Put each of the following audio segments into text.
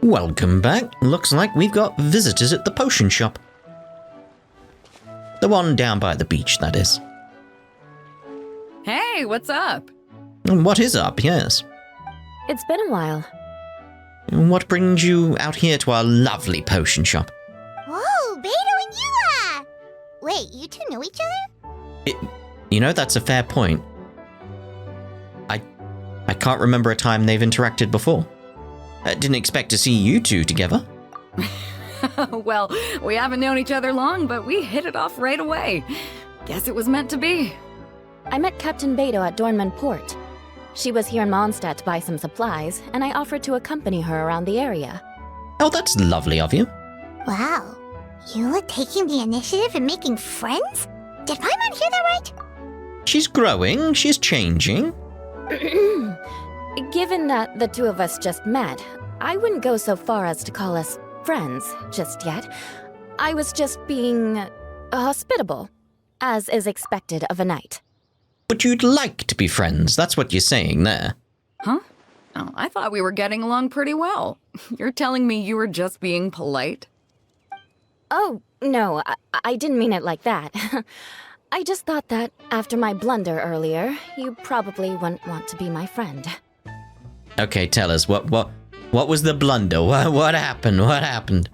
Welcome back. Looks like we've got visitors at the potion shop. The one down by the beach, that is. Hey, what's up? What is up, yes? It's been a while. What brings you out here to our lovely potion shop? Whoa, Beto and Eula! Wait, you two know each other? That's a fair point. I can't remember a time they've interacted before. I didn't expect to see you two together. Well, we haven't known each other long, but we hit it off right away. Guess it was meant to be. I met Captain Beto at Dornman Port. She was here in Mondstadt to buy some supplies, and I offered to accompany her around the area. Oh, that's lovely of you. Wow, Eula taking the initiative and making friends? Did Paimon hear that right? She's growing, she's changing. Given that the two of us just met, I wouldn't go so far as to call us friends just yet. I was just being hospitable, as is expected of a knight. But you'd like to be friends, that's what you're saying there. Huh? Oh, I thought we were getting along pretty well. You're telling me you were just being polite? Oh, no, I didn't mean it like that. I just thought that after my blunder earlier, you probably wouldn't want to be my friend. Okay, tell us, what was the blunder? What happened? What happened?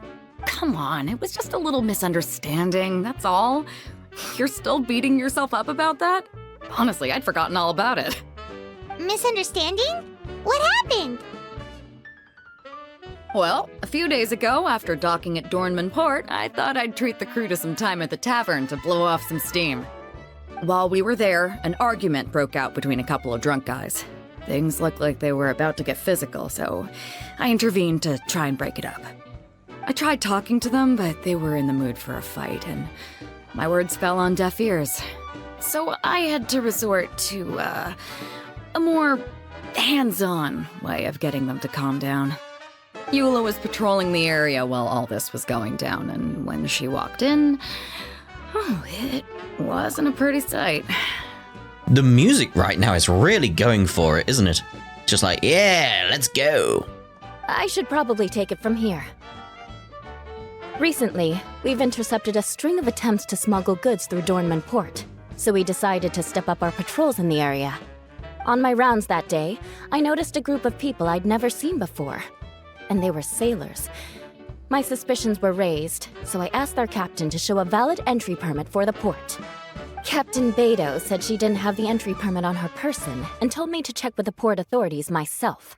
Come on, it was just a little misunderstanding, that's all. You're still beating yourself up about that? Honestly, I'd forgotten all about it. Misunderstanding? What happened? Well, a few days ago, after docking at Dornman Port, I thought I'd treat the crew to some time at the tavern to blow off some steam. While we were there, an argument broke out between a couple of drunk guys. Things looked like they were about to get physical, so I intervened to try and break it up. I tried talking to them, but they were in the mood for a fight, and my words fell on deaf ears. So I had to resort to, a more hands-on way of getting them to calm down. Eula was patrolling the area while all this was going down, and when she walked in, it wasn't a pretty sight. The music right now is really going for it, isn't it? Just like, yeah, let's go. I should probably take it from here. Recently, we've intercepted a string of attempts to smuggle goods through Dornman Port, so we decided to step up our patrols in the area. On my rounds that day, I noticed a group of people I'd never seen before. And they were sailors. My suspicions were raised, so I asked our captain to show a valid entry permit for the port. Captain Beto said she didn't have the entry permit on her person and told me to check with the port authorities myself.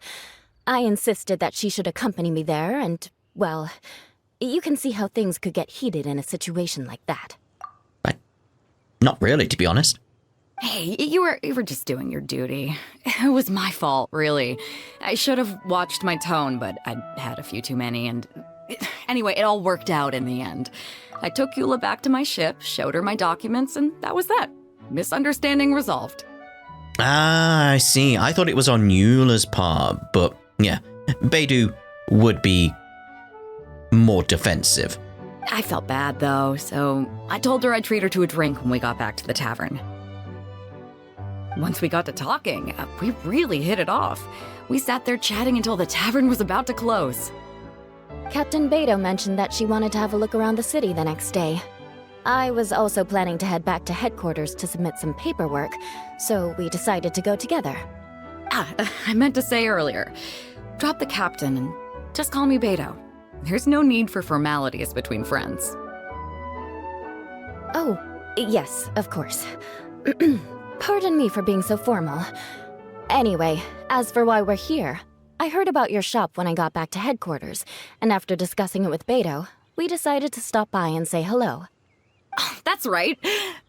I insisted that she should accompany me there and, well, you can see how things could get heated in a situation like that. But not really, to be honest. Hey, you were just doing your duty. It was my fault, really. I should have watched my tone, but I'd had a few too many, and anyway, it all worked out in the end. I took Eula back to my ship, showed her my documents, and that was that. Misunderstanding resolved. Ah, I see. I thought it was on Eula's part, but yeah, Beidou would be more defensive. I felt bad, though, so I told her I'd treat her to a drink when we got back to the tavern. Once we got to talking, we really hit it off. We sat there chatting until the tavern was about to close. Captain Beto mentioned that she wanted to have a look around the city the next day. I was also planning to head back to headquarters to submit some paperwork, so we decided to go together. I meant to say earlier, drop the captain and just call me Beto. There's no need for formalities between friends. Oh, yes, of course. Pardon me for being so formal. Anyway, as for why we're here, I heard about your shop when I got back to headquarters, and after discussing it with Beto, we decided to stop by and say hello. Oh, that's right.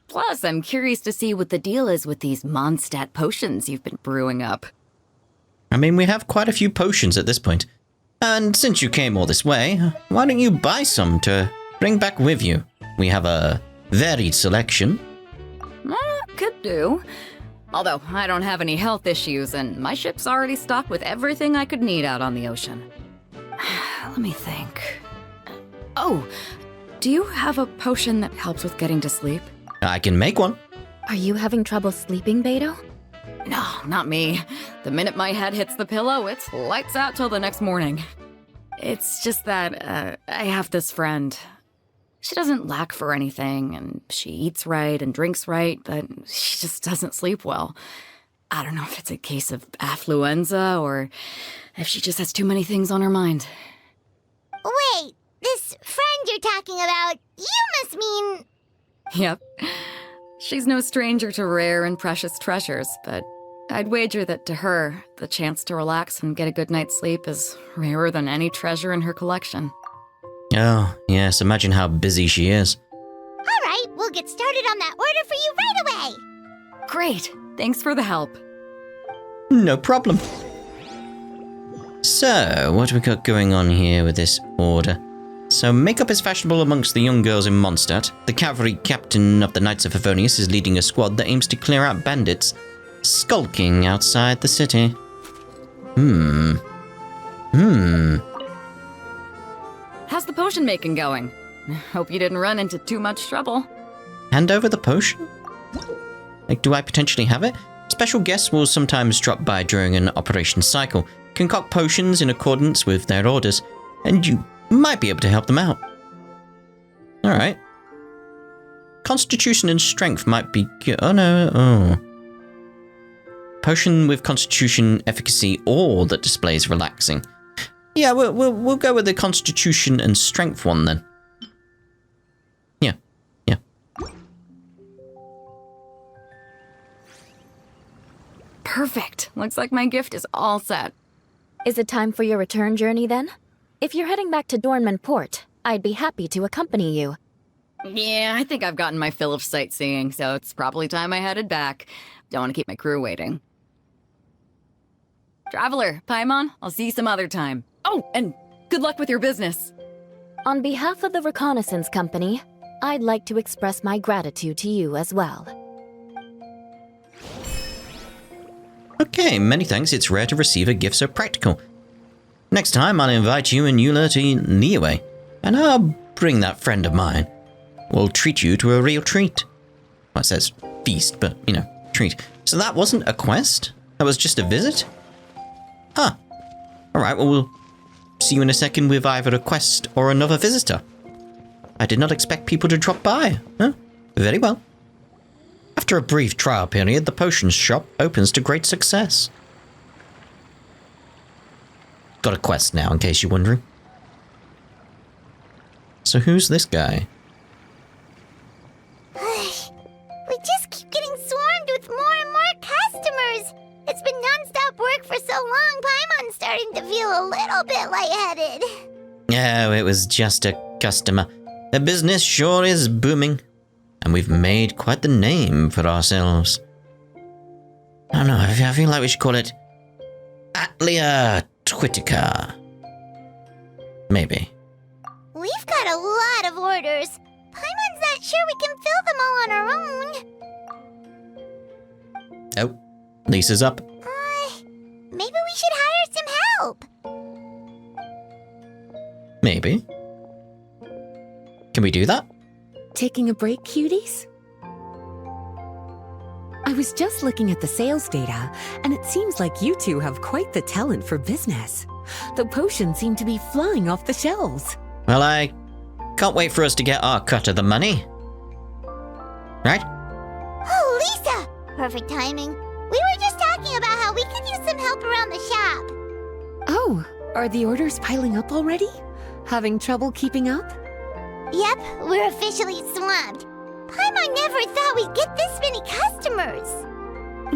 Plus, I'm curious to see what the deal is with these Mondstadt potions you've been brewing up. I mean, we have quite a few potions at this point. And since you came all this way, why don't you buy some to bring back with you? We have a varied selection. Could do. Although, I don't have any health issues, and my ship's already stocked with everything I could need out on the ocean. Let me think. Oh, do you have a potion that helps with getting to sleep? I can make one. Are you having trouble sleeping, Beto? No, not me. The minute my head hits the pillow, it's lights out till the next morning. It's just that, I have this friend. She doesn't lack for anything, and she eats right and drinks right, but she just doesn't sleep well. I don't know if it's a case of affluenza or if she just has too many things on her mind. Wait, this friend you're talking about, you must mean... Yep. She's no stranger to rare and precious treasures, but I'd wager that to her, the chance to relax and get a good night's sleep is rarer than any treasure in her collection. Oh, yes, imagine how busy she is. All right, we'll get started on that order for you right away. Great! Thanks for the help. No problem. So, what have we got going on here with this order? So, makeup is fashionable amongst the young girls in Mondstadt. The cavalry captain of the Knights of Favonius is leading a squad that aims to clear out bandits skulking outside the city. How's the potion making going? Hope you didn't run into too much trouble. Hand over the potion? Like, do I potentially have it? Special guests will sometimes drop by during an operation cycle, concoct potions in accordance with their orders, and you might be able to help them out. Alright. Constitution and strength might be good. Oh no, oh. Potion with constitution, efficacy, or that displays relaxing. Yeah, we'll go with the constitution and strength one then. Yeah. Perfect. Looks like my gift is all set. Is it time for your return journey then? If you're heading back to Dornman Port, I'd be happy to accompany you. Yeah, I think I've gotten my fill of sightseeing, so it's probably time I headed back. Don't want to keep my crew waiting. Traveler, Paimon, I'll see you some other time. Oh, and good luck with your business. On behalf of the Reconnaissance Company, I'd like to express my gratitude to you as well. Okay, many thanks. It's rare to receive a gift so practical. Next time, I'll invite you and Eula to Niue, and I'll bring that friend of mine. We'll treat you to a real treat. Well, it says feast, but, you know, treat. So that wasn't a quest? That was just a visit? Huh. Alright, well, we'll see you in a second with either a quest or another visitor. I did not expect people to drop by. Huh? Very well. After a brief trial period, the potions shop opens to great success. Got a quest now, in case you're wondering. So who's this guy? We just keep getting swarmed with more and more customers. It's been non-stop work for so long, Paimon's starting to feel a little bit lightheaded. Oh, it was just a customer. The business sure is booming. And we've made quite the name for ourselves. I don't know, I feel like we should call it Atlia Twitica. Maybe. We've got a lot of orders. Paimon's not sure we can fill them all on our own. Oh, Lisa's up. Maybe we should hire some help. Maybe. Can we do that? Taking a break, cuties? I was just looking at the sales data, and it seems like you two have quite the talent for business. The potions seem to be flying off the shelves. Well, I can't wait for us to get our cut of the money. Right? Oh, Lisa! Perfect timing. We were just talking about how we could use some help around the shop. Oh, are the orders piling up already? Having trouble keeping up? Yep, we're officially swamped. Paimon never thought we'd get this many customers.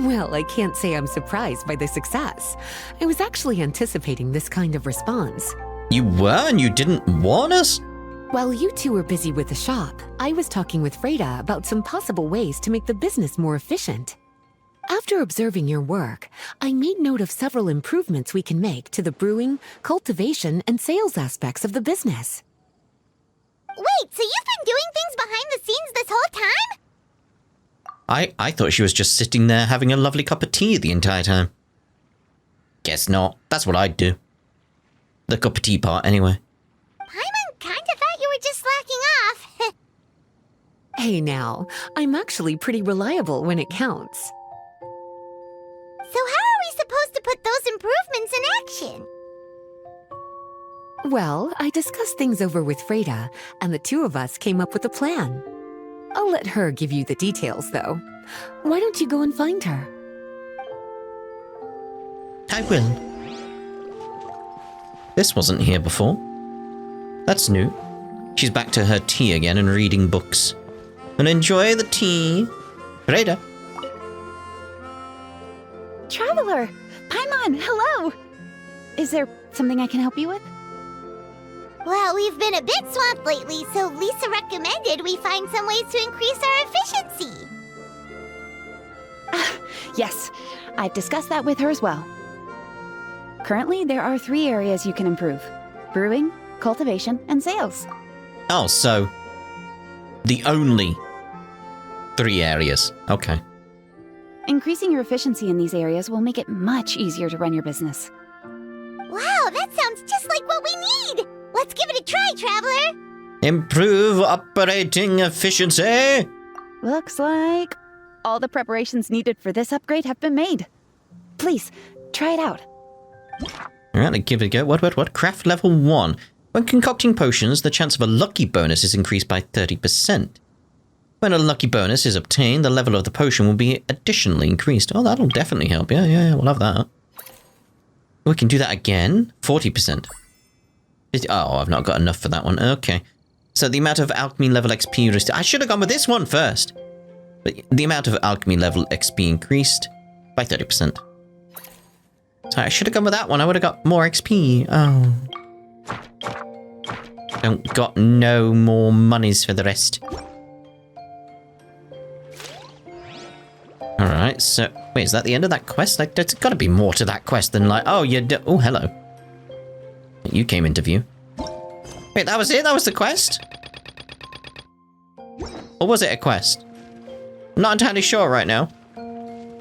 Well, I can't say I'm surprised by the success. I was actually anticipating this kind of response. You were and you didn't warn us? While you two were busy with the shop, I was talking with Freda about some possible ways to make the business more efficient. After observing your work, I made note of several improvements we can make to the brewing, cultivation, and sales aspects of the business. Wait, so you've been doing things behind the scenes this whole time? I thought she was just sitting there having a lovely cup of tea the entire time. Guess not. That's what I'd do. The cup of tea part, anyway. Paimon kinda thought you were just slacking off. Hey now, I'm actually pretty reliable when it counts. So how are we supposed to put those improvements in action? Well, I discussed things over with Freda, and the two of us came up with a plan. I'll let her give you the details, though. Why don't you go and find her? I will. This wasn't here before. That's new. She's back to her tea again and reading books. And enjoy the tea. Freda. Traveler! Paimon, hello! Is there something I can help you with? Well, we've been a bit swamped lately, so Lisa recommended we find some ways to increase our efficiency. Yes, I've discussed that with her as well. Currently, there are 3 areas you can improve: brewing, cultivation, and sales. Oh, so the only 3 areas. Okay. Increasing your efficiency in these areas will make it much easier to run your business. Wow, that sounds just like what we need! Let's give it a try, Traveler! Improve operating efficiency. Looks like all the preparations needed for this upgrade have been made. Please, try it out. Alright, let's give it a go. What? Craft level 1. When concocting potions, the chance of a lucky bonus is increased by 30%. When a lucky bonus is obtained, the level of the potion will be additionally increased. Oh, that'll definitely help. Yeah, we'll have that. We can do that again. 40%. Oh, I've not got enough for that one. Okay. So the amount of alchemy level XP... I should have gone with this one first. But the amount of alchemy level XP increased by 30%. So I should have gone with that one. I would have got more XP. Oh. Don't got no more monies for the rest. Alright, so... Wait, is that the end of that quest? Like, there's got to be more to that quest than like... Oh, oh, hello. You came into view. Wait, that was it? That was the quest? Or was it a quest? I'm not entirely sure right now.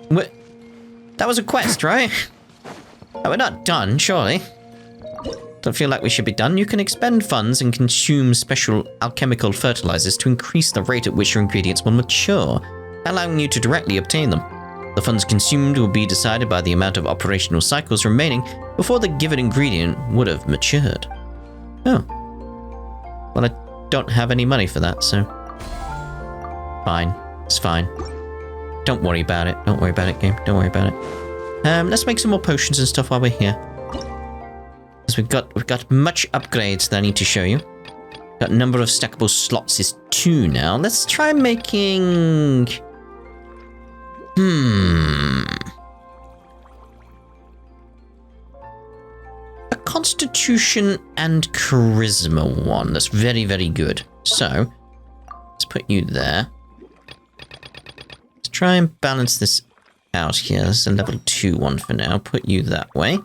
That was a quest, right? Oh, we're not done, surely. Don't feel like we should be done. You can expend funds and consume special alchemical fertilizers to increase the rate at which your ingredients will mature, allowing you to directly obtain them. The funds consumed will be decided by the amount of operational cycles remaining before the given ingredient would have matured. Oh. Well, I don't have any money for that, so... Fine. It's fine. Don't worry about it. Don't worry about it, game. Don't worry about it. Let's make some more potions and stuff while we're here. Because we've got much upgrades that I need to show you. Got number of stackable slots is 2 now. Let's try making... A Constitution and Charisma one. That's very, very good. So, let's put you there. Let's try and balance this out here. This is a level 2 one for now. Put you that way.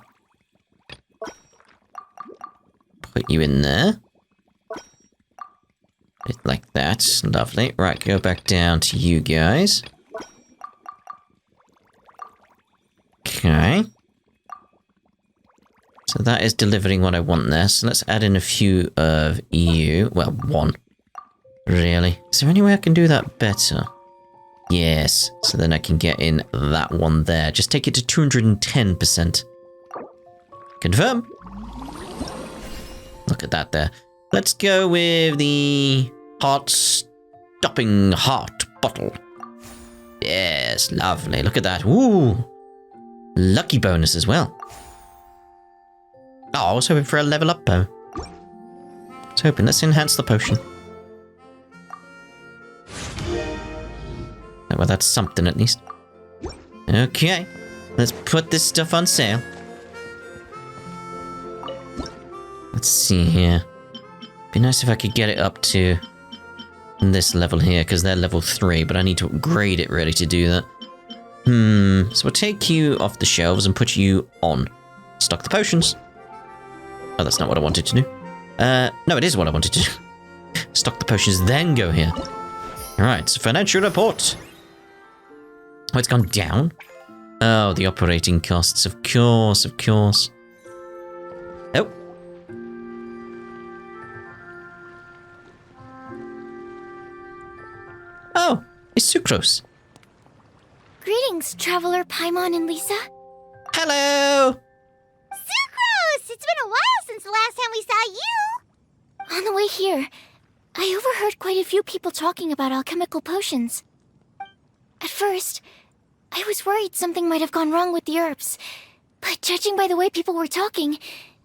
Put you in there. Bit like that. Lovely. Right, go back down to you guys. Okay. So that is delivering what I want there. So let's add in a few of you. Well, 1. Really? Is there any way I can do that better? Yes. So then I can get in that one there. Just take it to 210%. Confirm. Look at that there. Let's go with the heart-stopping heart bottle. Yes, lovely. Look at that. Ooh. Lucky bonus as well. Oh, I was hoping for a level up bow. I was hoping. Let's enhance the potion. Oh, well, that's something at least. Okay. Let's put this stuff on sale. Let's see here. Be nice if I could get it up to this level here, because they're level 3, but I need to upgrade it really to do that. So we'll take you off the shelves and put you on. Stock the potions. Oh, that's not what I wanted to do. No, it is what I wanted to do. Stock the potions, then go here. Alright, so financial report. Oh, it's gone down? Oh, the operating costs. Of course, of course. Oh. Oh, it's Sucrose. Greetings, Traveler Paimon and Lisa. Hello! Sucrose! It's been a while since the last time we saw way here, I overheard quite a few people talking about alchemical potions. At first, I was worried something might have gone wrong with the herbs, but judging by the way people were talking,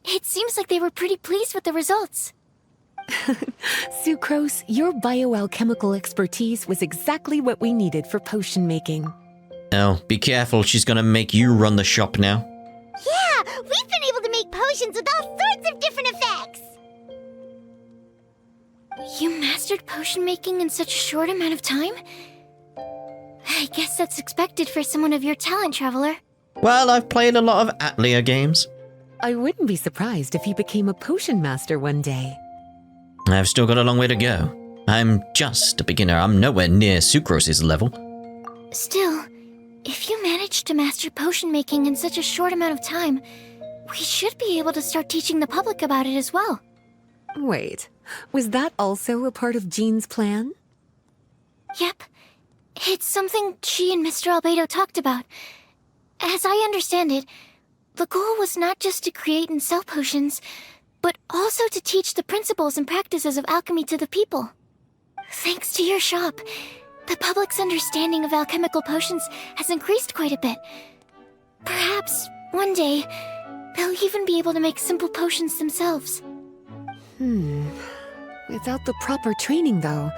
it seems like they were pretty pleased with the results. Sucrose, your bioalchemical expertise was exactly what we needed for potion making. Oh, be careful, she's gonna make you run the shop now. Yeah, we've been able to make potions with all sorts of different effects! You mastered potion making in such a short amount of time? I guess that's expected for someone of your talent, Traveler. Well, I've played a lot of Atlia games. I wouldn't be surprised if you became a potion master one day. I've still got a long way to go. I'm just a beginner. I'm nowhere near Sucrose's level. Still, if you managed to master potion making in such a short amount of time, we should be able to start teaching the public about it as well. Wait, was that also a part of Jean's plan? Yep. It's something she and Mr. Albedo talked about. As I understand it, the goal was not just to create and sell potions, but also to teach the principles and practices of alchemy to the people. Thanks to your shop, the public's understanding of alchemical potions has increased quite a bit. Perhaps, one day, they'll even be able to make simple potions themselves. Without the proper training, though,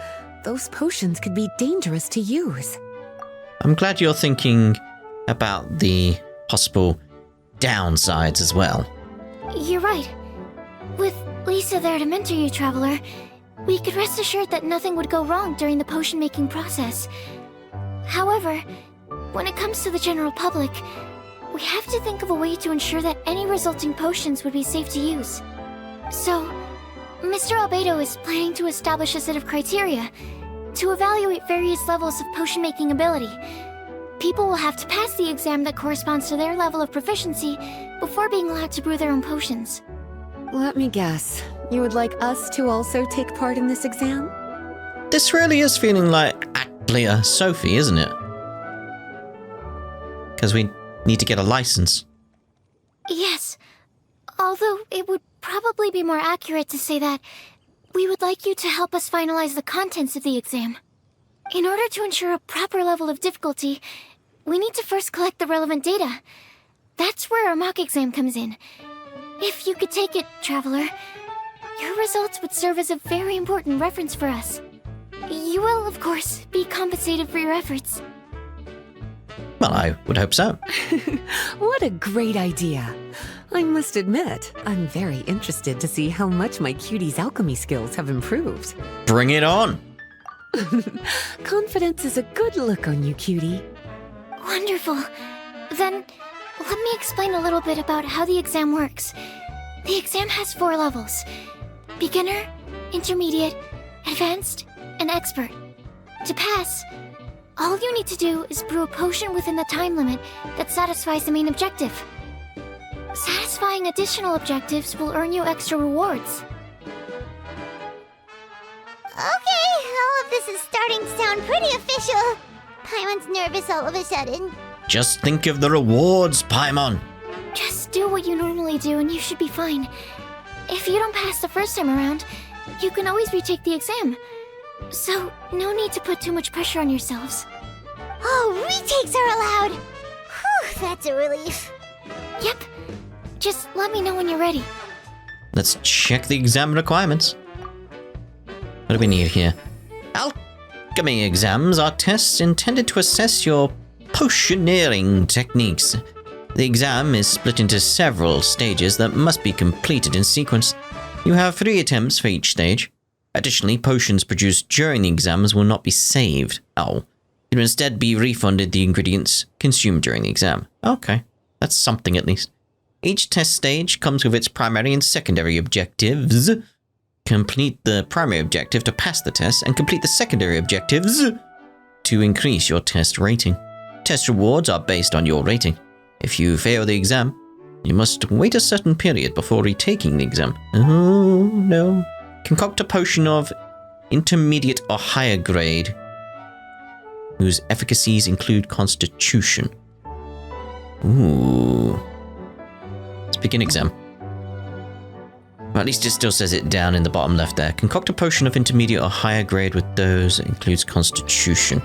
those potions could be dangerous to use. I'm glad you're thinking about the possible downsides as well. You're right. With Lisa there to mentor you, Traveler, we could rest assured that nothing would go wrong during the potion-making process. However, when it comes to the general public, we have to think of a way to ensure that any resulting potions would be safe to use. So, Mr. Albedo is planning to establish a set of criteria to evaluate various levels of potion-making ability. People will have to pass the exam that corresponds to their level of proficiency before being allowed to brew their own potions. Let me guess. You would like us to also take part in this exam? This really is feeling like Atlia Sophie, isn't it? Because we need to get a license. Yes. Although it would probably be more accurate to say that we would like you to help us finalize the contents of the exam. In order to ensure a proper level of difficulty, we need to first collect the relevant data. That's where our mock exam comes in. If you could take it, Traveler, your results would serve as a very important reference for us. You will, of course, be compensated for your efforts. Well, I would hope so. What a great idea. I must admit, I'm very interested to see how much my cutie's alchemy skills have improved. Bring it on! Confidence is a good look on you, cutie. Wonderful. Then, let me explain a little bit about how the exam works. The exam has 4 levels: beginner, intermediate, advanced, and expert. To pass, all you need to do is brew a potion within the time limit that satisfies the main objective. Satisfying additional objectives will earn you extra rewards. Okay, all of this is starting to sound pretty official. Paimon's nervous all of a sudden. Just think of the rewards, Paimon. Just do what you normally do and you should be fine. If you don't pass the first time around, you can always retake the exam. So, no need to put too much pressure on yourselves. Oh, retakes are allowed! Whew, that's a relief. Yep. Just let me know when you're ready. Let's check the exam requirements. What do we need here? Alchemy exams are tests intended to assess your potioneering techniques. The exam is split into several stages that must be completed in sequence. You have 3 attempts for each stage. Additionally, potions produced during the exams will not be saved. Oh. It will instead be refunded the ingredients consumed during the exam. Okay. That's something at least. Each test stage comes with its primary and secondary objectives. Complete the primary objective to pass the test, and complete the secondary objectives to increase your test rating. Test rewards are based on your rating. If you fail the exam, you must wait a certain period before retaking the exam. Oh, no. Concoct a potion of intermediate or higher grade, whose efficacies include constitution. Ooh. Let's begin exam. Well, at least it still says it down in the bottom left there. Concoct a potion of intermediate or higher grade with those. It includes constitution.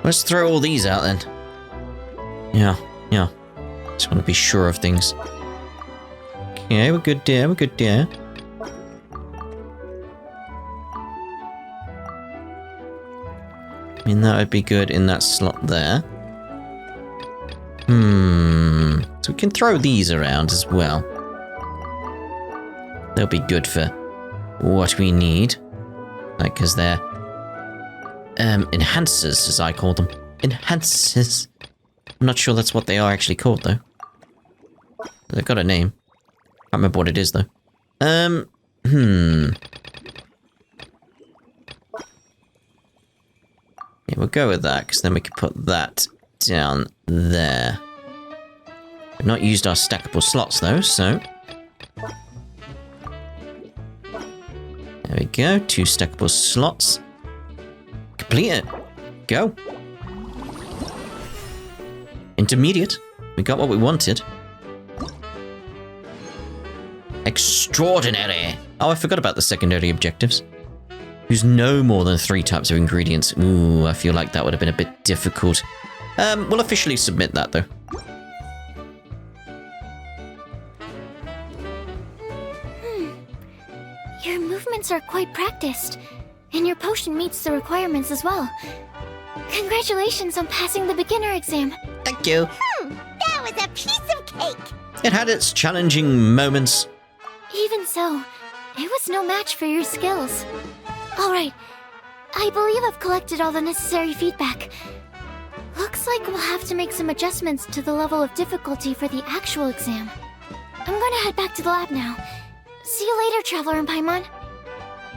Let's throw all these out then. Yeah. Just want to be sure of things. Okay, we're good there. I mean, that would be good in that slot there. So we can throw these around as well. They'll be good for what we need. Like, because they're enhancers, as I call them. Enhancers. I'm not sure that's what they are actually called, though. They've got a name. Can't remember what it is, though. Yeah, we'll go with that, because then we can put that down there. We've not used our stackable slots, though, so... There we go, 2 stackable slots. Complete it. Go. Intermediate. We got what we wanted. Extraordinary. Oh, I forgot about the secondary objectives. Use no more than 3 types of ingredients. Ooh, I feel like that would have been a bit difficult. We'll officially submit that, though. Your movements are quite practiced, and your potion meets the requirements as well. Congratulations on passing the beginner exam. Thank you. That was a piece of cake. It had its challenging moments. Even so, it was no match for your skills. Alright, I believe I've collected all the necessary feedback. Looks like we'll have to make some adjustments to the level of difficulty for the actual exam. I'm gonna head back to the lab now. See you later, Traveler and Paimon.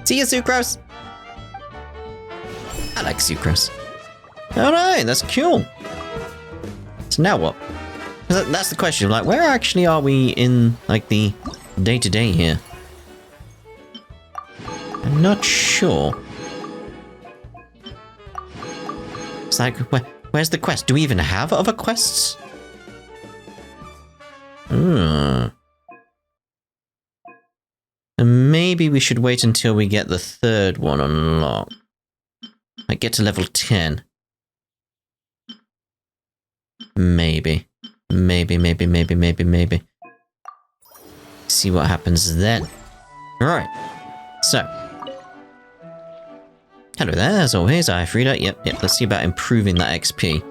See you, Sucrose. I like Sucrose. Alright, that's cool. So now what? That's the question, like, where actually are we in, like, the day-to-day here? I'm not sure. It's like, where's the quest? Do we even have other quests? And maybe we should wait until we get the 3rd one unlocked. Like, get to level 10. Maybe. Maybe. See what happens then. Alright. So. Hello there, as always. Hi, Frida. Yep. Let's see about improving that XP.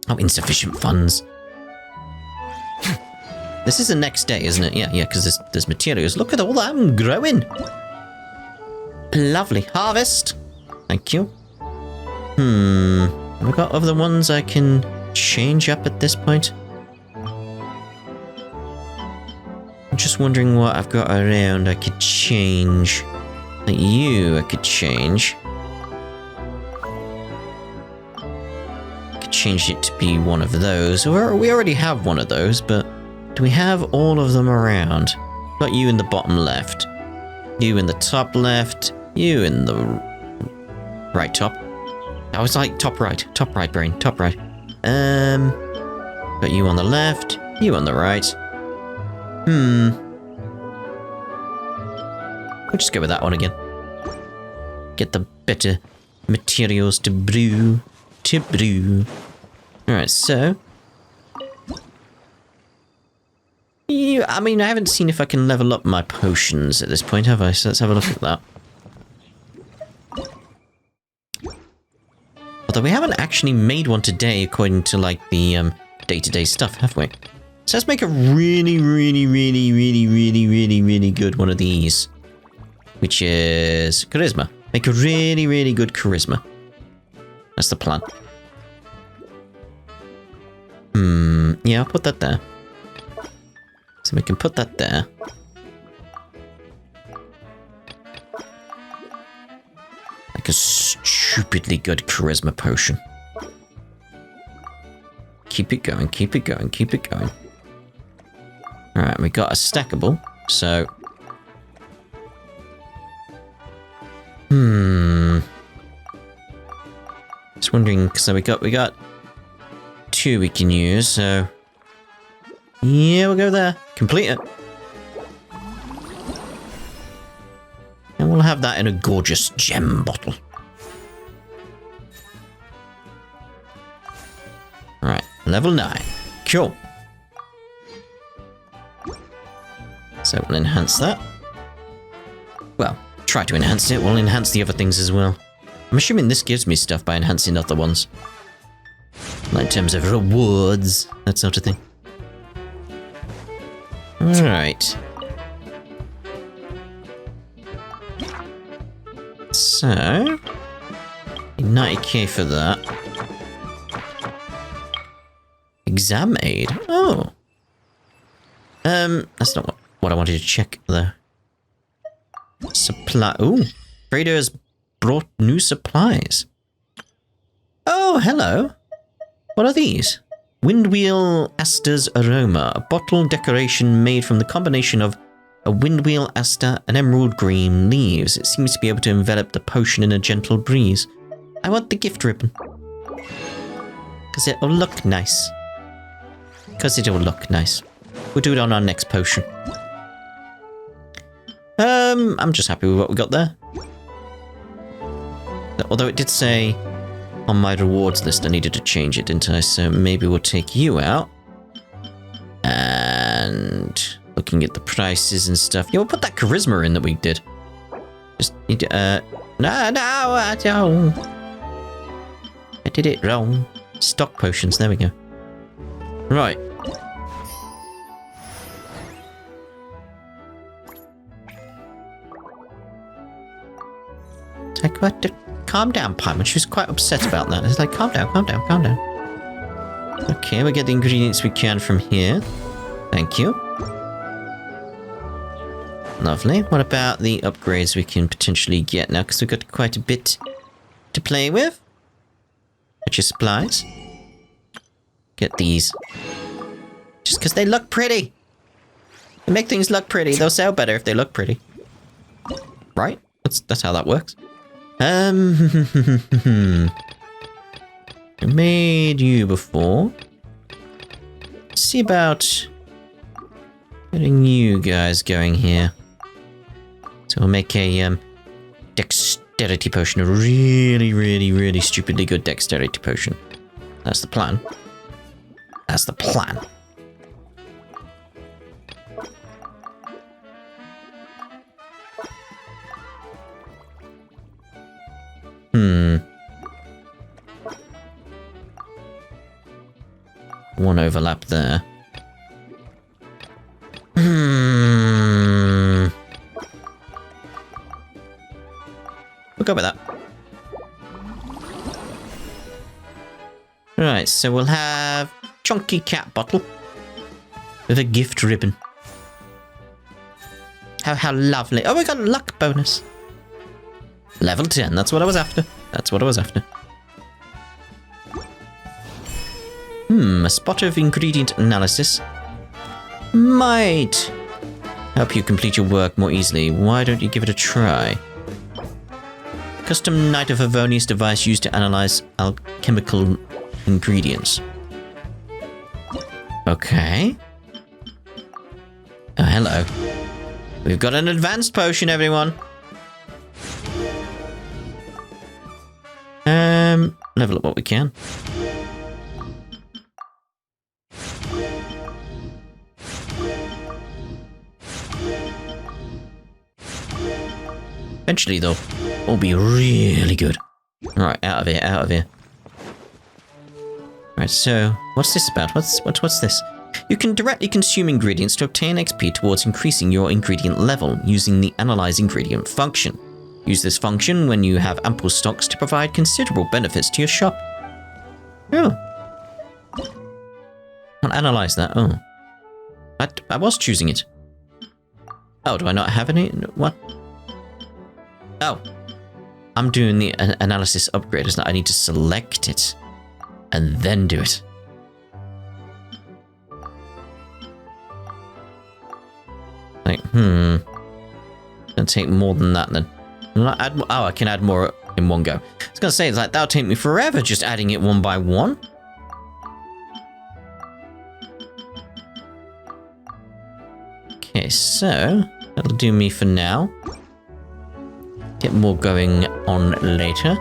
Oh, insufficient funds. This is the next day, isn't it? Yeah, because there's materials. Look at all that I'm growing. Lovely. Harvest. Thank you. Have I got other ones I can change up at this point? I'm just wondering what I've got around I could change. Like you, I could change. I could change it to be one of those. Or we already have one of those, but do we have all of them around? Got you in the bottom left. You in the top left. You in the right top. I was like top right brain, top right. Got you on the left, you on the right. We'll just go with that one again. Get the better materials to brew. Alright, so. I mean, I haven't seen if I can level up my potions at this point, have I? So let's have a look at that. Although we haven't actually made one today according to, like, the day-to-day stuff, have we? So let's make a really good one of these. Which is charisma. Make a really good charisma. That's the plan. Yeah, I'll put that there. So we can put that there. Like a stupidly good charisma potion. Keep it going. Alright, we got a stackable, so... Just wondering, so we got 2 we can use, so... Yeah, we'll go there. Complete it. We'll have that in a gorgeous gem bottle. Right, level 9. Cool. So we'll enhance that. Well, try to enhance it. We'll enhance the other things as well. I'm assuming this gives me stuff by enhancing other ones. Like in terms of rewards, that sort of thing. Alright. So... 90k for that. Exam aid? Oh. That's not what I wanted to check, though. Supply... Ooh. Trader has brought new supplies. Oh, hello. What are these? Windwheel Aster's Aroma. A bottle decoration made from the combination of a windwheel aster and emerald green leaves. It seems to be able to envelop the potion in a gentle breeze. I want the gift ribbon. Because it'll look nice. We'll do it on our next potion. I'm just happy with what we got there. Although it did say on my rewards list I needed to change it, didn't I? So maybe we'll take you out. And looking at the prices and stuff. Yeah, we'll put that charisma in that we did. Just need to, no, I don't. I did it wrong. Stock potions, there we go. Right. Like, what? Calm down, Paimon. She was quite upset about that. It's like, calm down. Okay, we'll get the ingredients we can from here. Thank you. Lovely. What about the upgrades we can potentially get now? Because we've got quite a bit to play with. Which is supplies. Get these. Just because they look pretty. They make things look pretty. They'll sell better if they look pretty. Right? That's how that works. I made you before. Let's see about getting you guys going here. So we'll make a dexterity potion, a really stupidly good dexterity potion. That's the plan. One overlap there. We'll go with that. Right, so we'll have chunky cat bottle with a gift ribbon. How lovely. Oh, we got a luck bonus. Level 10, that's what I was after. A spot of ingredient analysis might help you complete your work more easily. Why don't you give it a try? Custom Knight of Avonius device used to analyze alchemical ingredients. Okay. Oh, hello. We've got an advanced potion, everyone. Level up what we can. Eventually, though, we'll be really good. Alright, out of here. Right, so, what's this about? What's this? You can directly consume ingredients to obtain XP towards increasing your ingredient level using the Analyze Ingredient function. Use this function when you have ample stocks to provide considerable benefits to your shop. Oh. I'll analyze that. Oh. I was choosing it. Oh, do I not have any? What? Oh. I'm doing the analysis upgrade, isn't it? I need to select it and then do it. Like, Gonna take more than that then. I can add more in one go. I was gonna say, it's like, that'll take me forever just adding it one by one. Okay, so that'll do me for now. get more going on later.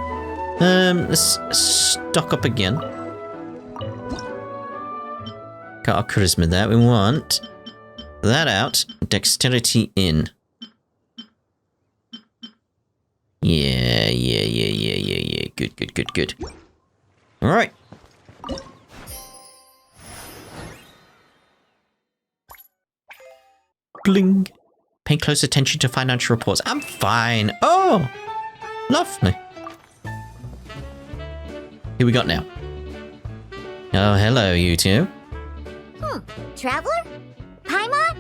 Let's stock up again. Got our charisma there. We want that out. Dexterity in. Yeah. Good. Alright. Bling. Pay close attention to financial reports. I'm fine. Oh, lovely. Who we got now? Oh, hello, you two. Traveler? Paimon?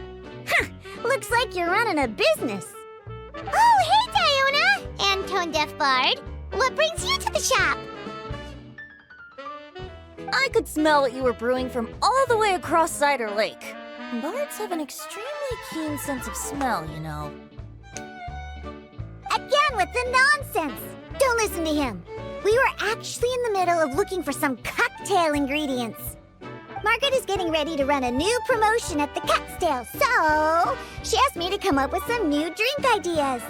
Huh, looks like you're running a business. Oh, hey, Diona! And Tone Deaf Bard. What brings you to the shop? I could smell what you were brewing from all the way across Cider Lake. Bards have an extremely keen sense of smell, you know. Again with the nonsense! Don't listen to him. We were actually in the middle of looking for some cocktail ingredients. Margaret is getting ready to run a new promotion at the Catstail, so she asked me to come up with some new drink ideas.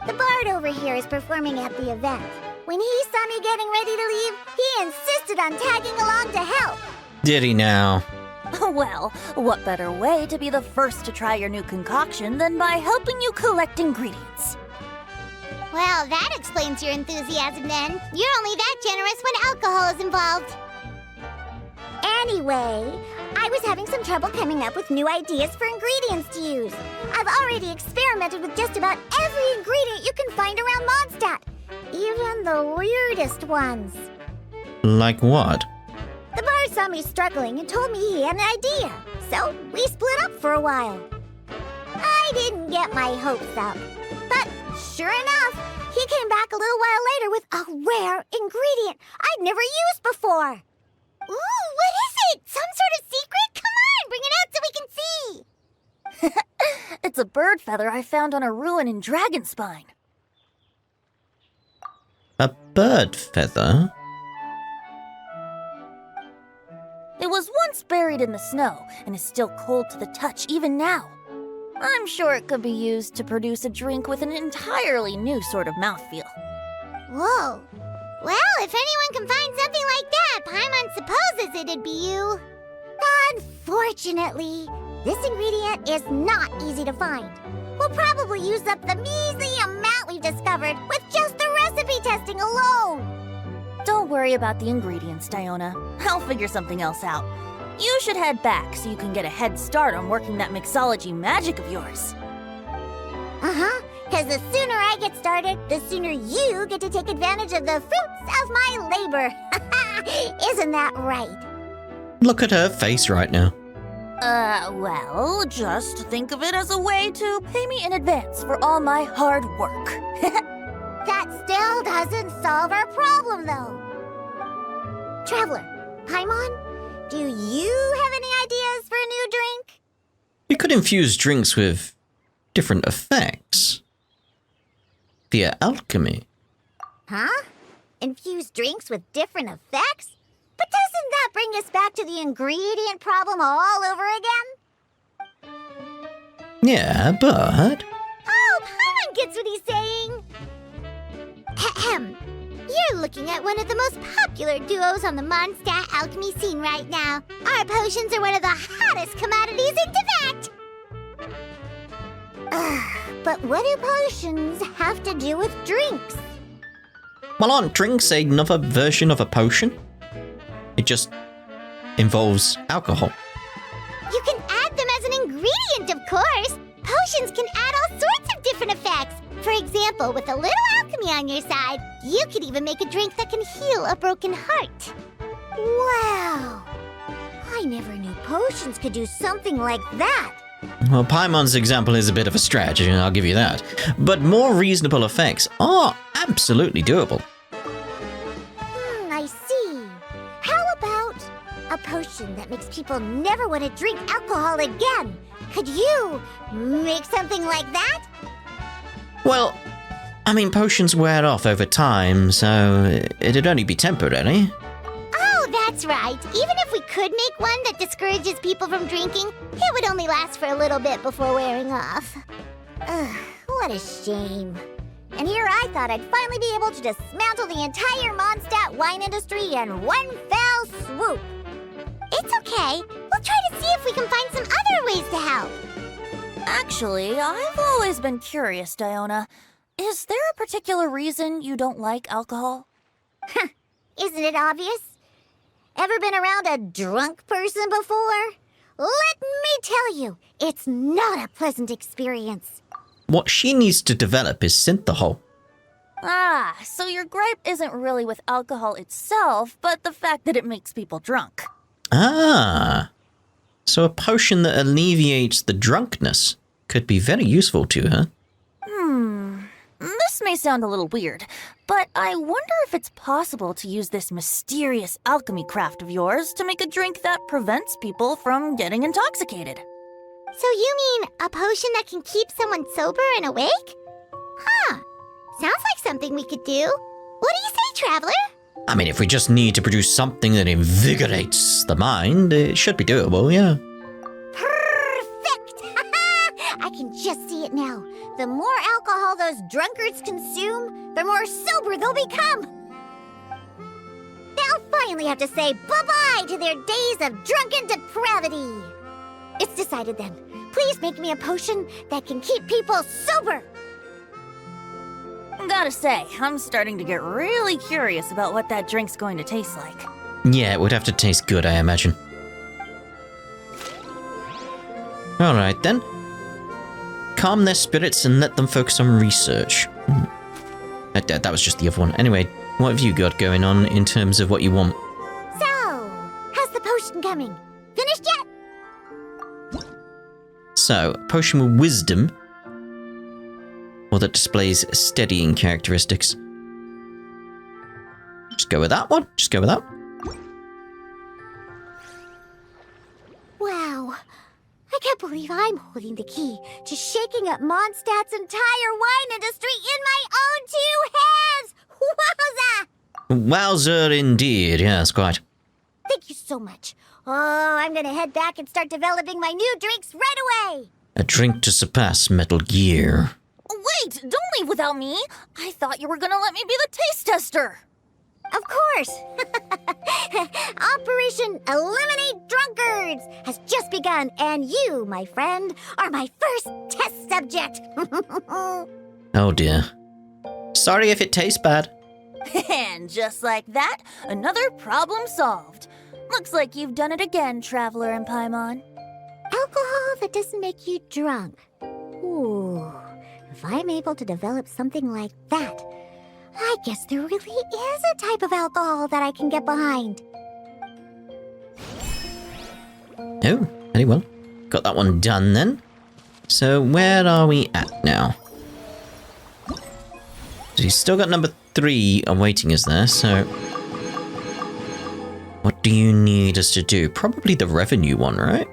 The bard over here is performing at the event. When he saw me getting ready to leave, he insisted on tagging along to help. Did he now? Well, what better way to be the first to try your new concoction than by helping you collect ingredients? Well, that explains your enthusiasm then. You're only that generous when alcohol is involved. Anyway, I was having some trouble coming up with new ideas for ingredients to use. I've already experimented with just about every ingredient you can find around Mondstadt, even the weirdest ones. Like what? The bar saw me struggling and told me he had an idea, so we split up for a while. I didn't get my hopes up, but sure enough, he came back a little while later with a rare ingredient I'd never used before. Ooh, what is it? Some sort of secret? Come on, bring it out so we can see. It's a bird feather I found on a ruin in Dragonspine. A bird feather? It was once buried in the snow and is still cold to the touch even now. I'm sure it could be used to produce a drink with an entirely new sort of mouthfeel. Whoa. Well, if anyone can find something like that, Paimon supposes it'd be you. Unfortunately, this ingredient is not easy to find. We'll probably use up the measly amount we've discovered with just the recipe testing alone. Don't worry about the ingredients, Diona. I'll figure something else out. You should head back so you can get a head start on working that mixology magic of yours. Uh-huh, because the sooner I get started, the sooner you get to take advantage of the fruits of my labor. Isn't that right? Look at her face right now. Well, just think of it as a way to pay me in advance for all my hard work. That still doesn't solve our problem, though. Traveler, Paimon, do you have any ideas for a new drink? You could infuse drinks with different effects via alchemy. Huh? Infuse drinks with different effects? But doesn't that bring us back to the ingredient problem all over again? Yeah, but... Oh, Paimon gets what he's saying. Ahem. You're looking at one of the most popular duos on the Mondstadt alchemy scene right now. Our potions are one of the hottest commodities in Tibet. But what do potions have to do with drinks? Well, aren't drinks another version of a potion? It just involves alcohol. You can add them as an ingredient, of course. Potions can add all sorts of different effects. For example, with a little alchemy on your side, you could even make a drink that can heal a broken heart. Wow! I never knew potions could do something like that. Well, Paimon's example is a bit of a stretch, I'll give you that. But more reasonable effects are absolutely doable. I see. How about a potion that makes people never want to drink alcohol again? Could you make something like that? Well, I mean, potions wear off over time, so it'd only be temporary. Oh, that's right. Even if we could make one that discourages people from drinking, it would only last for a little bit before wearing off. Ugh, what a shame. And here I thought I'd finally be able to dismantle the entire Mondstadt wine industry in one fell swoop. It's okay. We'll try to see if we can find some other ways to help. Actually, I've always been curious, Diona. Is there a particular reason you don't like alcohol? Isn't it obvious? Ever been around a drunk person before? Let me tell you, it's not a pleasant experience. What she needs to develop is synthahol. Ah, so your gripe isn't really with alcohol itself, but the fact that it makes people drunk. Ah. So a potion that alleviates the drunkenness could be very useful to her. This may sound a little weird, but I wonder if it's possible to use this mysterious alchemy craft of yours to make a drink that prevents people from getting intoxicated. So you mean a potion that can keep someone sober and awake? Huh. Sounds like something we could do. What do you say, Traveler? I mean, if we just need to produce something that invigorates the mind, it should be doable, yeah. Perfect! I can just see it now. The more alcohol those drunkards consume, the more sober they'll become. They'll finally have to say bye-bye to their days of drunken depravity. It's decided then. Please make me a potion that can keep people sober. Gotta say, I'm starting to get really curious about what that drink's going to taste like. Yeah, it would have to taste good, I imagine. Alright then. Calm their spirits and let them focus on research. That was just the other one. Anyway, what have you got going on in terms of what you want? So, how's the potion coming? Finished yet? So, potion with wisdom. Or that displays steadying characteristics. Just go with that one. Just go with that. Wow. I can't believe I'm holding the key to shaking up Mondstadt's entire wine industry in my own 2 hands! Wowza! Wowzer indeed, yes, quite. Thank you so much. Oh, I'm gonna head back and start developing my new drinks right away! A drink to surpass Metal Gear. Wait, don't leave without me! I thought you were gonna let me be the taste tester! Of course! Operation Eliminate Drunkards has just begun, and you, my friend, are my first test subject! Oh dear. Sorry if it tastes bad. And just like that, another problem solved. Looks like you've done it again, Traveler and Paimon. Alcohol that doesn't make you drunk. Ooh, if I'm able to develop something like that, I guess there really is a type of alcohol that I can get behind. Oh, very well. Got that one done then. So where are we at now? So you've still got number 3 awaiting us there, so... What do you need us to do? Probably the revenue one, right?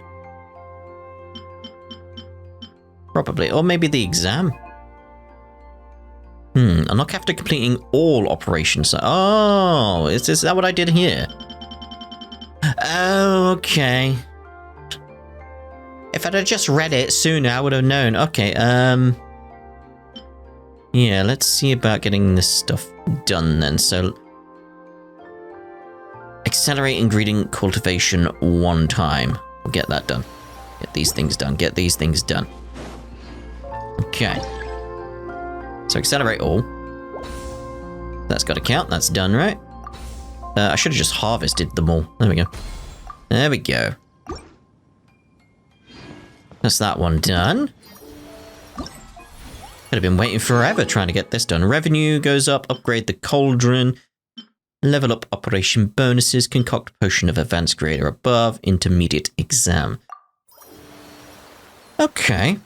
Probably, or maybe the exam. Unlock after completing all operations. Oh, is that what I did here? Oh, okay. If I'd have just read it sooner, I would have known. Okay, yeah, let's see about getting this stuff done then. So, accelerate ingredient cultivation 1 time. We'll get that done. Get these things done. Get these things done. Okay. So accelerate all. That's got to count. That's done, right? I should have just harvested them all. There we go. There we go. That's that one done. Could have been waiting forever trying to get this done. Revenue goes up. Upgrade the cauldron. Level up operation bonuses. Concoct potion of advanced grade or above. Intermediate exam. Okay.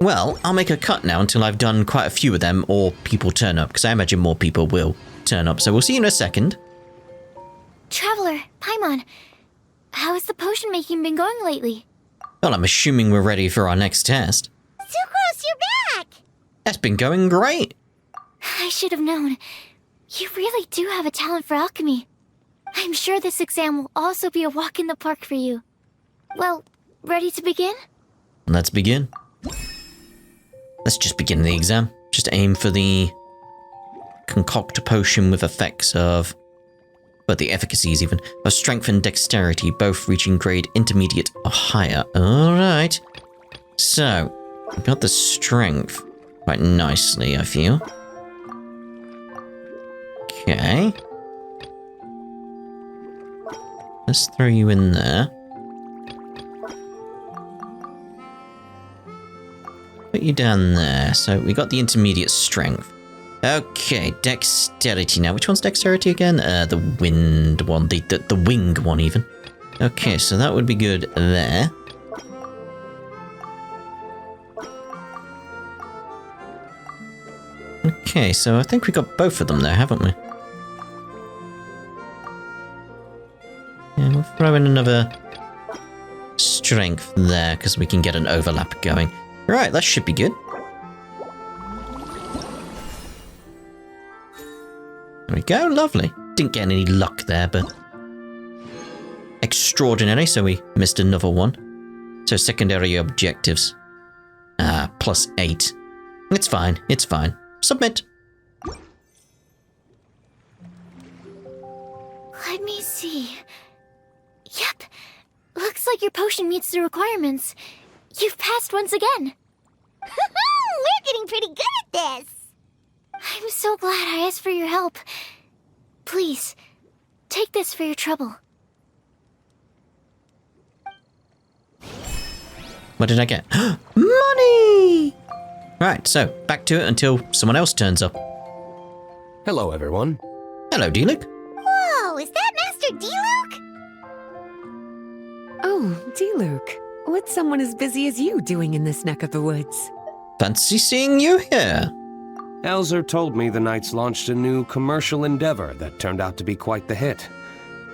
Well, I'll make a cut now until I've done quite a few of them, or people turn up, because I imagine more people will turn up. So we'll see you in a second. Traveler, Paimon, how has the potion making been going lately? Well, I'm assuming we're ready for our next test. Sucrose, you're back! That's been going great. I should have known. You really do have a talent for alchemy. I'm sure this exam will also be a walk in the park for you. Well, ready to begin? Let's begin. Let's just begin the exam. just aim for the concoct potion with effects of, but the efficacies even, of strength and dexterity, both reaching grade intermediate or higher. Alright. So, we got the strength quite nicely, I feel. Okay. Let's throw you in there. Put you down there. So we got the intermediate strength. Okay, dexterity now. Which one's dexterity again? The wind one, the wing one even. Okay, so that would be good there. Okay, so I think we got both of them there, haven't we? Yeah, we'll throw in another strength there, because we can get an overlap going. Right, that should be good. There we go, lovely. Didn't get any luck there, but extraordinary, so we missed another one. So secondary objectives. +8. It's fine, it's fine. Submit. Let me see. Yep. Looks like your potion meets the requirements. You've passed once again. We're getting pretty good at this. I'm so glad I asked for your help. Please, take this for your trouble. What did I get? Money! Right, so back to it until someone else turns up. Hello, everyone. Hello, D-Luke. Whoa, is that Master D-Luke? Oh, D-Luke. What's someone as busy as you doing in this neck of the woods? Fancy seeing you here. Elzer told me the Knights launched a new commercial endeavor that turned out to be quite the hit.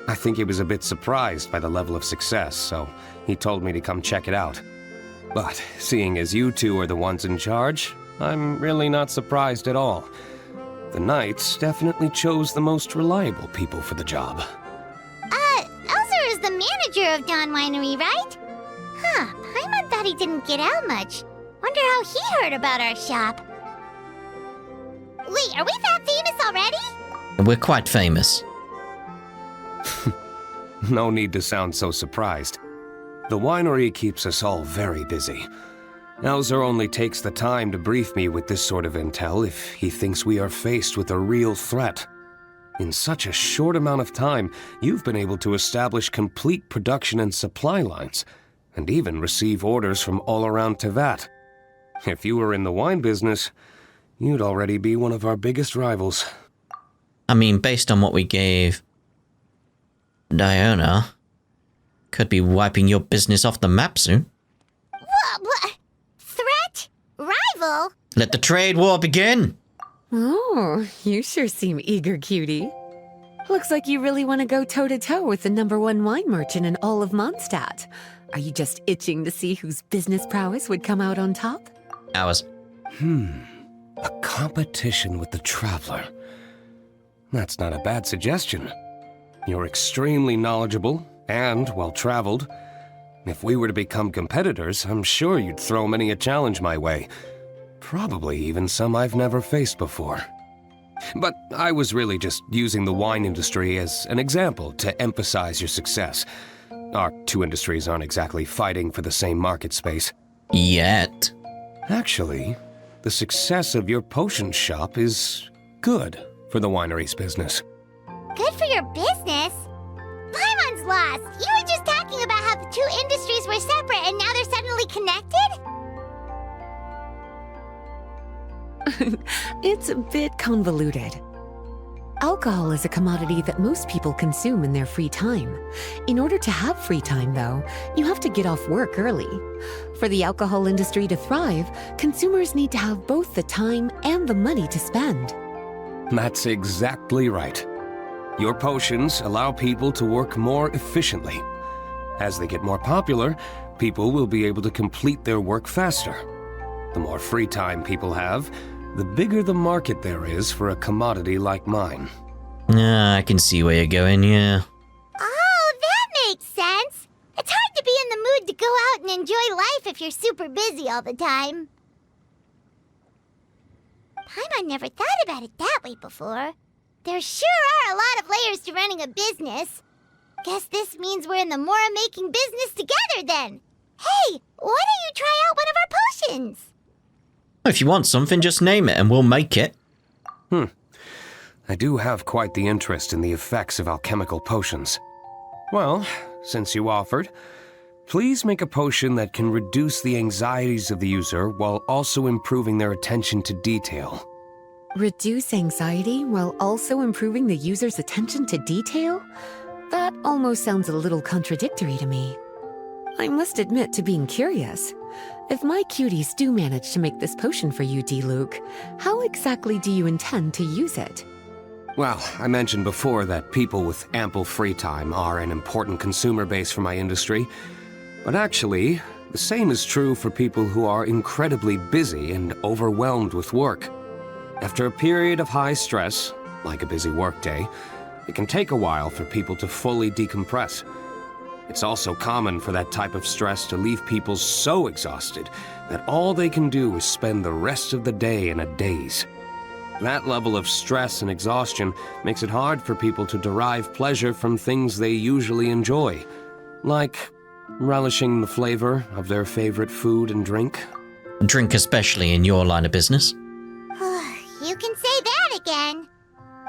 I think he was a bit surprised by the level of success, so he told me to come check it out. But seeing as you two are the ones in charge, I'm really not surprised at all. The Knights definitely chose the most reliable people for the job. Elzer is the manager of Dawn Winery, right? Huh, Paimon thought he didn't get out much. Wonder how he heard about our shop. Wait, are we that famous already? We're quite famous. No need to sound so surprised. The winery keeps us all very busy. Elzer only takes the time to brief me with this sort of intel if he thinks we are faced with a real threat. In such a short amount of time, you've been able to establish complete production and supply lines, and even receive orders from all around Tevat. If you were in the wine business, you'd already be one of our biggest rivals. I mean, based on what we gave Diona, could be wiping your business off the map soon. What? Threat? Rival? Let the trade war begin! Oh, you sure seem eager, cutie. Looks like you really want to go toe-to-toe with the #1 wine merchant in all of Mondstadt. Are you just itching to see whose business prowess would come out on top? Ours. A competition with the Traveler. That's not a bad suggestion. You're extremely knowledgeable and well-traveled. If we were to become competitors, I'm sure you'd throw many a challenge my way. Probably even some I've never faced before. But I was really just using the wine industry as an example to emphasize your success. Our two industries aren't exactly fighting for the same market space. Yet. Actually, the success of your potion shop is good for the winery's business. Good for your business? Paimon's lost! You were just talking about how the two industries were separate and now they're suddenly connected? It's a bit convoluted. Alcohol is a commodity that most people consume in their free time. In order to have free time, though, you have to get off work early. For the alcohol industry to thrive, consumers need to have both the time and the money to spend. That's exactly right. Your potions allow people to work more efficiently. As they get more popular, people will be able to complete their work faster. The more free time people have, the bigger the market there is for a commodity like mine. I can see where you're going, yeah. Oh, that makes sense. It's hard to be in the mood to go out and enjoy life if you're super busy all the time. Paimon never thought about it that way before. There sure are a lot of layers to running a business. Guess this means we're in the Mora-making business together then. Hey, why don't you try out one of our potions? If you want something, just name it and we'll make it. I do have quite the interest in the effects of alchemical potions. Well, since you offered, please make a potion that can reduce the anxieties of the user while also improving their attention to detail. Reduce anxiety while also improving the user's attention to detail? That almost sounds a little contradictory to me. I must admit to being curious. If my cuties do manage to make this potion for you, D-Luke, how exactly do you intend to use it? Well, I mentioned before that people with ample free time are an important consumer base for my industry. But actually, the same is true for people who are incredibly busy and overwhelmed with work. After a period of high stress, like a busy workday, it can take a while for people to fully decompress. It's also common for that type of stress to leave people so exhausted that all they can do is spend the rest of the day in a daze. That level of stress and exhaustion makes it hard for people to derive pleasure from things they usually enjoy, like relishing the flavor of their favorite food and drink. Drink especially in your line of business. You can say that again.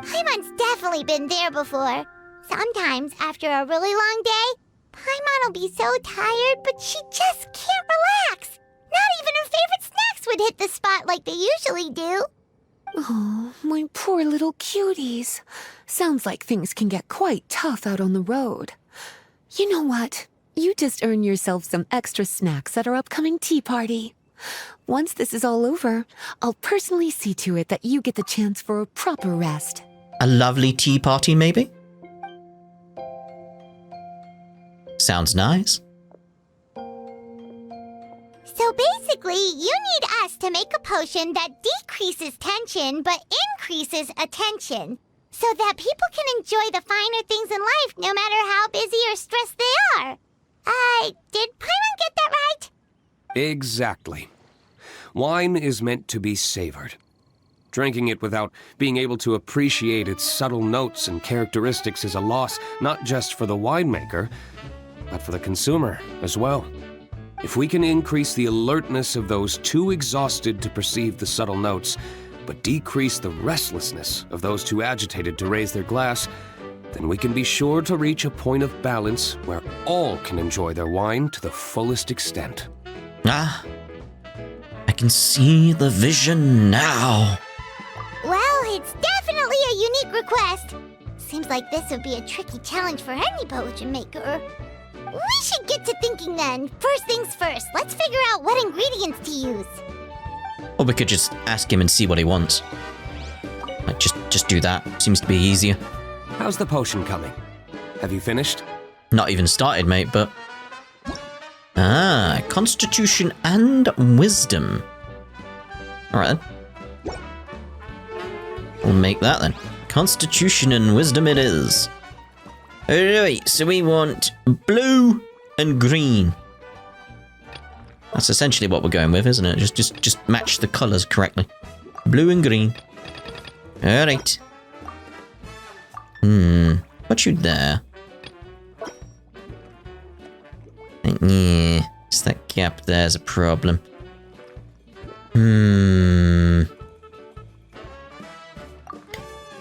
Paimon's definitely been there before. Sometimes, after a really long day, Paimon will be so tired, but she just can't relax. Not even her favorite snacks would hit the spot like they usually do. Oh, my poor little cuties. Sounds like things can get quite tough out on the road. You know what? You just earn yourself some extra snacks at our upcoming tea party. Once this is all over, I'll personally see to it that you get the chance for a proper rest. A lovely tea party, maybe? Sounds nice. So basically, you need us to make a potion that decreases tension but increases attention, so that people can enjoy the finer things in life no matter how busy or stressed they are. Did Paimon get that right? Exactly. Wine is meant to be savored. Drinking it without being able to appreciate its subtle notes and characteristics is a loss not just for the winemaker, but for the consumer as well. If we can increase the alertness of those too exhausted to perceive the subtle notes, but decrease the restlessness of those too agitated to raise their glass, then we can be sure to reach a point of balance where all can enjoy their wine to the fullest extent. Ah, I can see the vision now. Well, it's definitely a unique request. Seems like this would be a tricky challenge for any potion maker. We should get to thinking then. First things first, let's figure out what ingredients to use. Or we could just ask him and see what he wants. Like, just do that. Seems to be easier. How's the potion coming? Have you finished? Not even started, mate, but... Ah, Constitution and Wisdom. Alright then. We'll make that then. Constitution and Wisdom it is. Alright, so we want blue and green. That's essentially what we're going with, isn't it? Just match the colours correctly. Blue and green. Alright. Put you there. Yeah, it's that gap there's a problem.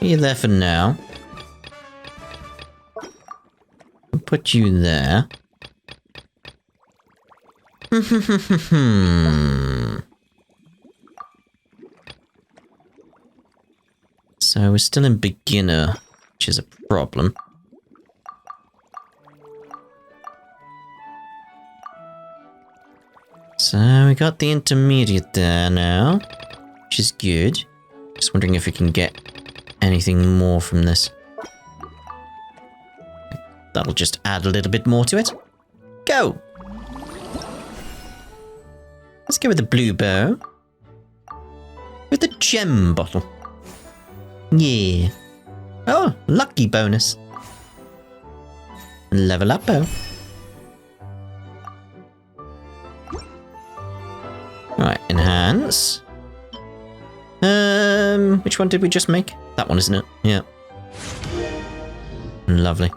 You're there for now. I'll put you there. So we're still in beginner, which is a problem. So we got the intermediate there now, which is good. Just wondering if we can get anything more from this. That'll just add a little bit more to it. Go! Let's go with the blue bow. With the gem bottle. Yeah. Oh, lucky bonus. Level up bow. Right, enhance. Which one did we just make? That one, isn't it? Yeah. Lovely.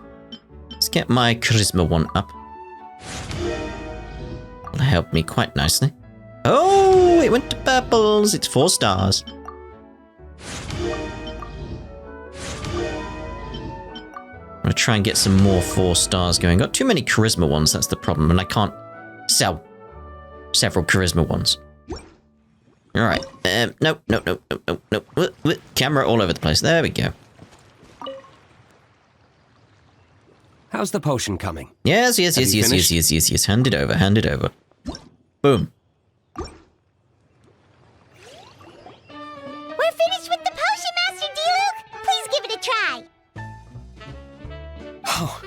Let's get my charisma one up. That'll help me quite nicely. Oh, it went to purples. It's 4 stars. I'm gonna try and get some more 4 stars going. Got too many charisma ones, that's the problem, and I can't sell several charisma ones. Alright, no. Camera all over the place. There we go. How's the potion coming? Yes. Hand it over. Boom. We're finished with the potion, Master Diluc! Please give it a try! Oh,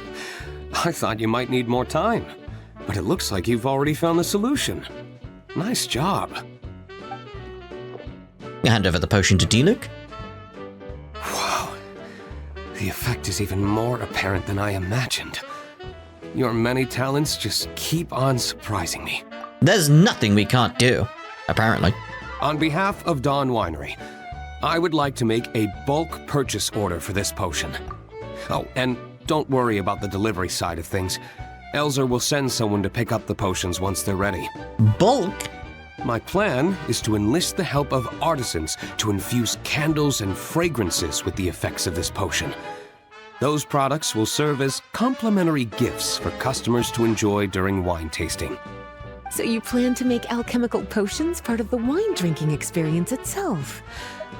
I thought you might need more time. But it looks like you've already found the solution. Nice job. Hand over the potion to Diluc. Wow. The effect is even more apparent than I imagined. Your many talents just keep on surprising me. There's nothing we can't do, apparently. On behalf of Dawn Winery, I would like to make a bulk purchase order for this potion. Oh, and don't worry about the delivery side of things. Elzer will send someone to pick up the potions once they're ready. Bulk? My plan is to enlist the help of artisans to infuse candles and fragrances with the effects of this potion. Those products will serve as complimentary gifts for customers to enjoy during wine tasting. So you plan to make alchemical potions part of the wine drinking experience itself.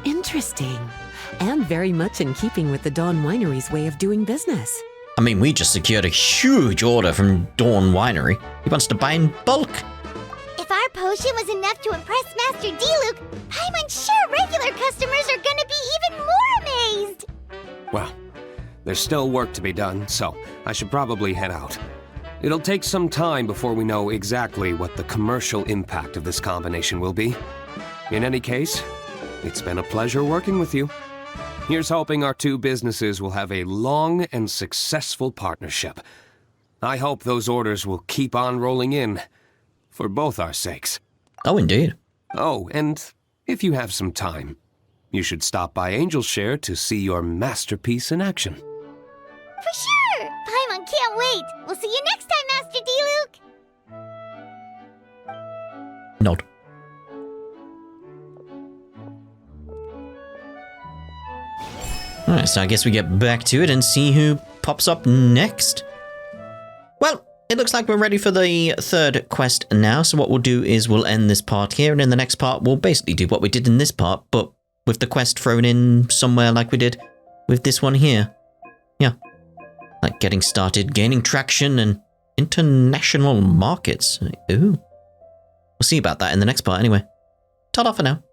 Interesting. And very much in keeping with the Dawn Winery's way of doing business. I mean, we just secured a huge order from Dawn Winery. He wants to buy in bulk. If our potion was enough to impress Master Diluc, I'm unsure regular customers are gonna be even more amazed! Well, there's still work to be done, so I should probably head out. It'll take some time before we know exactly what the commercial impact of this combination will be. In any case, it's been a pleasure working with you. Here's hoping our two businesses will have a long and successful partnership. I hope those orders will keep on rolling in, for both our sakes. Oh, indeed. Oh, and if you have some time, you should stop by Angel's Share to see your masterpiece in action. For sure! Paimon can't wait! We'll see you next time, Master Diluc! Nod. Alright, so I guess we get back to it and see who pops up next. Well, it looks like we're ready for the third quest now, so what we'll do is we'll end this part here, and in the next part we'll basically do what we did in this part, but with the quest thrown in somewhere like we did with this one here. Yeah. Like getting started, gaining traction, and international markets. Ooh. We'll see about that in the next part anyway. Ta-da for now.